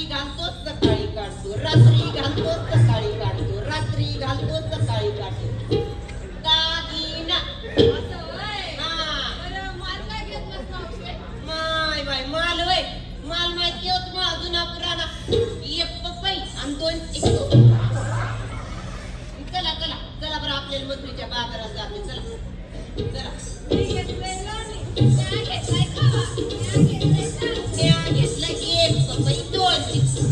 रात्री घालतो सकाळी काढतो, रात्री घालतो सकाळी काढतो, रात्री घालतो सकाळी काढतो. दागिना माय बाय माल वय माल माहिती होत मग अजून पुराणा एक पपई आणि 2 टिकतो. चला चला चला बरं आपल्याला मथुरीच्या बाजारात जाते. चला चला घेतलं की एक पपई 2 टिकतो.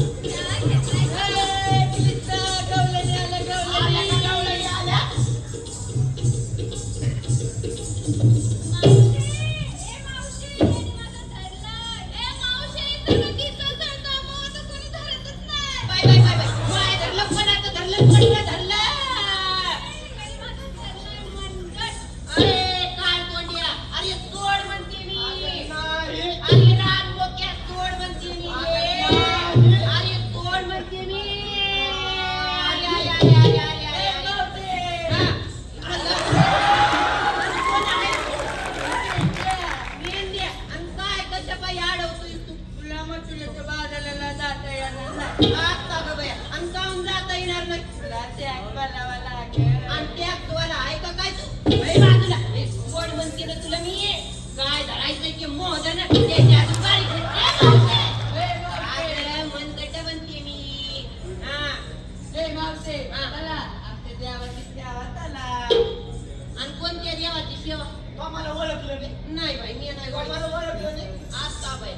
नाही बाई मी नाही मला ओळखलं नाही आता बाई